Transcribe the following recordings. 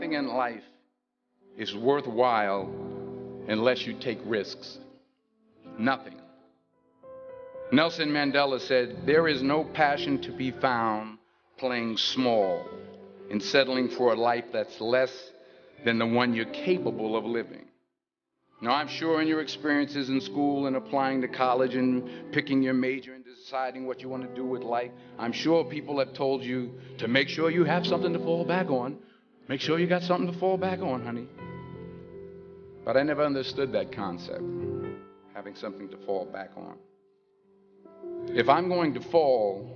Nothing in life is worthwhile unless you take risks. Nothing. Nelson Mandela said, "There is no passion to be found playing small and settling for a life that's less than the one you're capable of living." Now, I'm sure in your experiences in school and applying to college and picking your major and deciding what you want to do with life, I'm sure people have told you to make sure you have something to fall back on. Make sure you got something to fall back on, honey. But I never understood that concept, having something to fall back on. If I'm going to fall,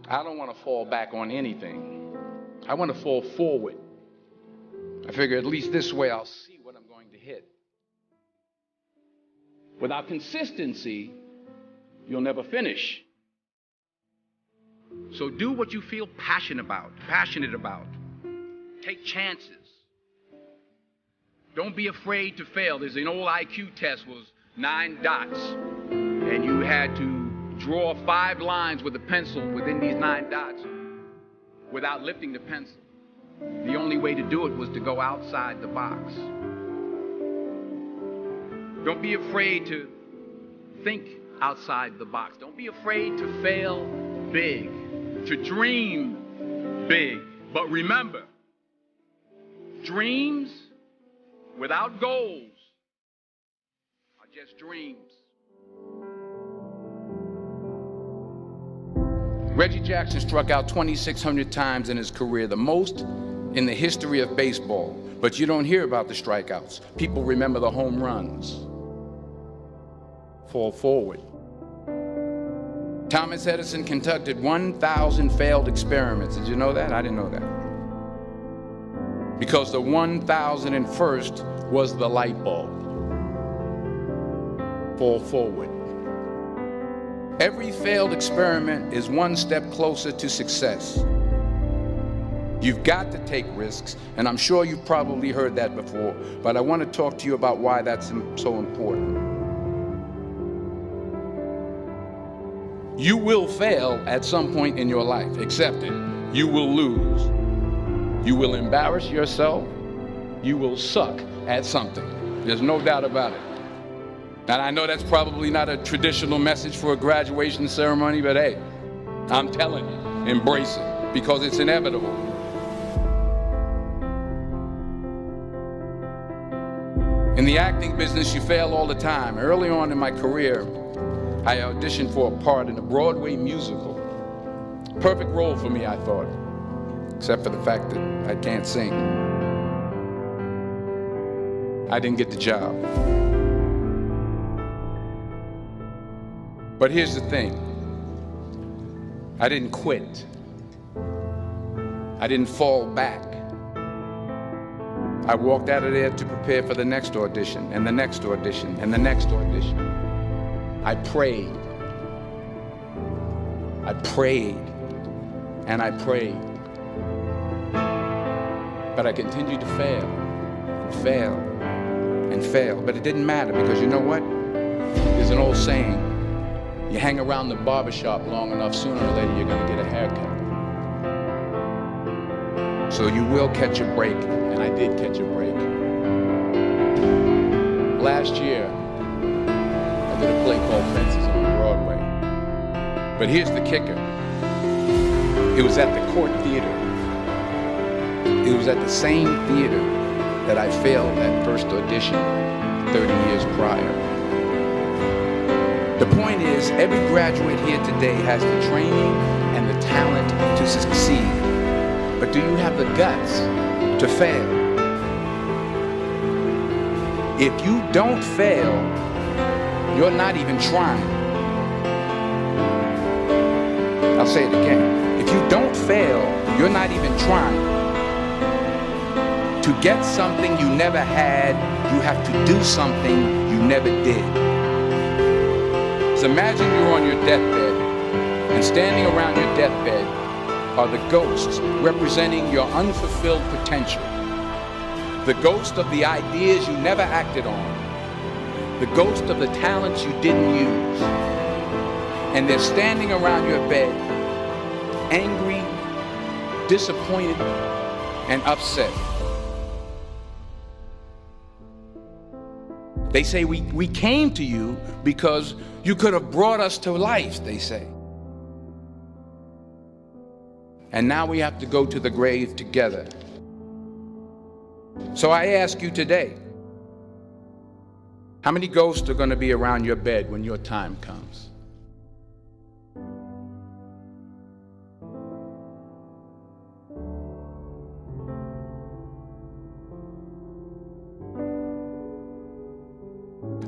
I don't want to fall back on anything. I want to fall forward. I figure at least this way I'll see what I'm going to hit. Without consistency, you'll never finish. So do what you feel passionate about. Take chances. Don't be afraid to fail. There's an old IQ test, was 9 dots, and you had to draw 5 lines with a pencil within these 9 dots without lifting the pencil. The only way to do it was to go outside the box. Don't be afraid to think outside the box. Don't be afraid to fail big, to dream big. But remember, dreams without goals are just dreams. Reggie Jackson struck out 2,600 times in his career, the most in the history of baseball. But you don't hear about the strikeouts. People remember the home runs. Fall forward. Thomas Edison conducted 1,000 failed experiments. Did you know that? I didn't know that. Because the 1,001st was the light bulb. Fall forward. Every failed experiment is one step closer to success. You've got to take risks, and I'm sure you've probably heard that before, but I want to talk to you about why that's so important. You will fail at some point in your life. Accept it. You will lose. You will embarrass yourself. You will suck at something. There's no doubt about it. And I know that's probably not a traditional message for a graduation ceremony, but hey, I'm telling you, embrace it, because it's inevitable. In the acting business, you fail all the time. Early on in my career, I auditioned for a part in a Broadway musical. Perfect role for me, I thought, except for the fact that I can't sing. I didn't get the job. But here's the thing. I didn't quit. I didn't fall back. I walked out of there to prepare for the next audition, and the next audition, and the next audition. I prayed. I prayed. And I prayed. But I continued to fail, and fail, and fail. But it didn't matter, because you know what? There's an old saying, you hang around the barbershop long enough, sooner or later you're going to get a haircut. So you will catch a break, and I did catch a break. Last year, I did a play called Fences on Broadway. But here's the kicker. It was at the Court Theater. It was at the same theater that I failed that first audition 30 years prior. The point is, every graduate here today has the training and the talent to succeed. But do you have the guts to fail? If you don't fail, you're not even trying. I'll say it again. If you don't fail, you're not even trying. To get something you never had, you have to do something you never did. So imagine you're on your deathbed, and standing around your deathbed are the ghosts representing your unfulfilled potential. The ghost of the ideas you never acted on. The ghost of the talents you didn't use. And they're standing around your bed, angry, disappointed, and upset. They say we came to you because you could have brought us to life, they say. And now we have to go to the grave together. So I ask you today, how many ghosts are going to be around your bed when your time comes?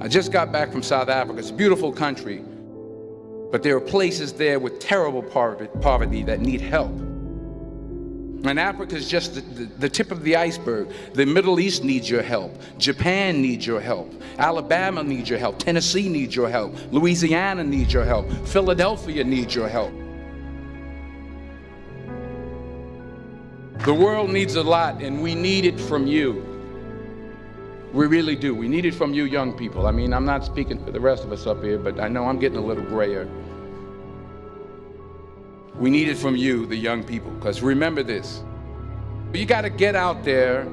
I just got back from South Africa. It's a beautiful country, but there are places there with terrible poverty that need help. And Africa is just the tip of the iceberg. The Middle East needs your help. Japan needs your help. Alabama needs your help. Tennessee needs your help. Louisiana needs your help. Philadelphia needs your help. The world needs a lot, and we need it from you. We really do. We need it from you young people. I mean, I'm not speaking for the rest of us up here, but I know I'm getting a little grayer. We need it from you, the young people, because remember this. You got to get out there.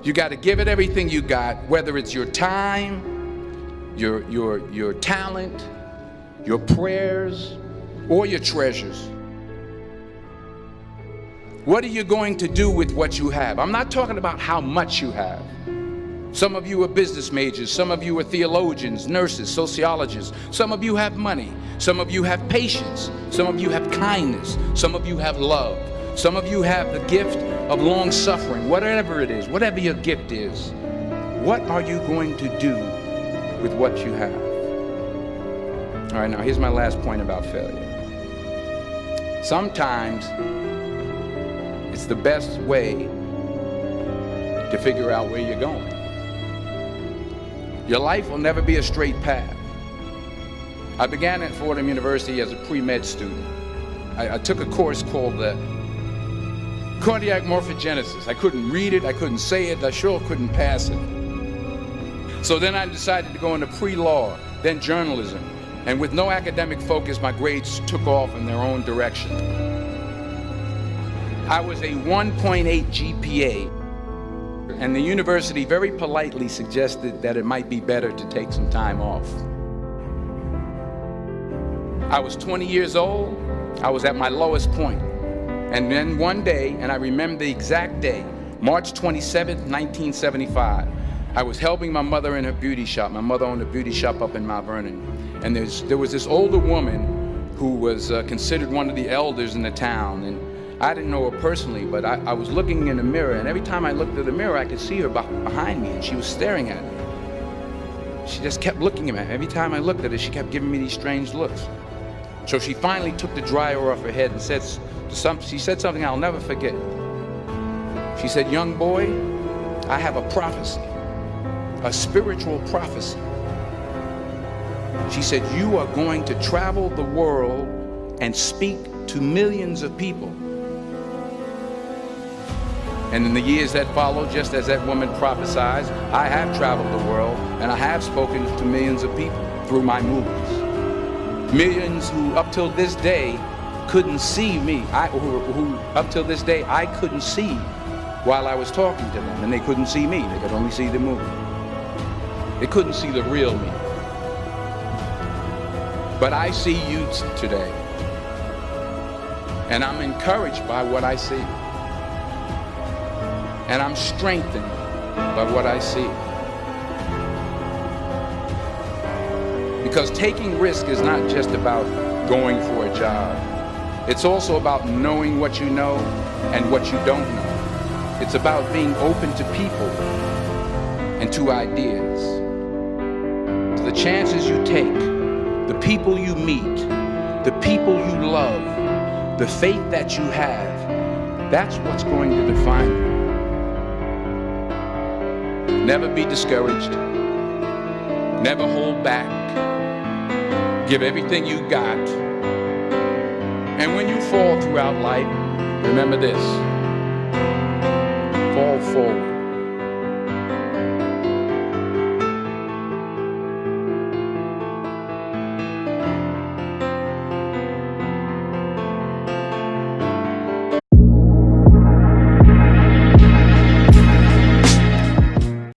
You got to give it everything you got, whether it's your time, your talent, your prayers, or your treasures. What are you going to do with what you have? I'm not talking about how much you have. Some of you are business majors, some of you are theologians, nurses, sociologists. Some of you have money, some of you have patience, some of you have kindness, some of you have love, some of you have the gift of long suffering. Whatever it is, whatever your gift is, what are you going to do with what you have? All right, now here's my last point about failure. Sometimes it's the best way to figure out where you're going. Your life will never be a straight path. I began at Fordham University as a pre-med student. I took a course called cardiac morphogenesis. I couldn't read it, I couldn't say it, I sure couldn't pass it. So then I decided to go into pre-law, then journalism. And with no academic focus, my grades took off in their own direction. I was a 1.8 GPA. And the university very politely suggested that it might be better to take some time off. I was 20 years old. I was at my lowest point. And then one day, and I remember the exact day, March 27th, 1975, I was helping my mother in her beauty shop. My mother owned a beauty shop up in Mount Vernon. And there was this older woman who was considered one of the elders in the town. And I didn't know her personally, but I was looking in the mirror, and every time I looked at the mirror, I could see her behind me, and she was staring at me. She just kept looking at me. Every time I looked at her, she kept giving me these strange looks. So she finally took the dryer off her head and she said something I'll never forget. She said, "Young boy, I have a prophecy, a spiritual prophecy." She said, "You are going to travel the world and speak to millions of people." And in the years that followed, just as that woman prophesied, I have traveled the world and I have spoken to millions of people through my movies. Millions who up till this day couldn't see me, who up till this day I couldn't see while I was talking to them, and they couldn't see me, they could only see the movie. They couldn't see the real me. But I see you today, and I'm encouraged by what I see. And I'm strengthened by what I see. Because taking risk is not just about going for a job. It's also about knowing what you know and what you don't know. It's about being open to people and to ideas. The chances you take, the people you meet, the people you love, the faith that you have, that's what's going to define you. Never be discouraged. Never hold back. Give everything you got. And when you fall throughout life, remember this: fall forward.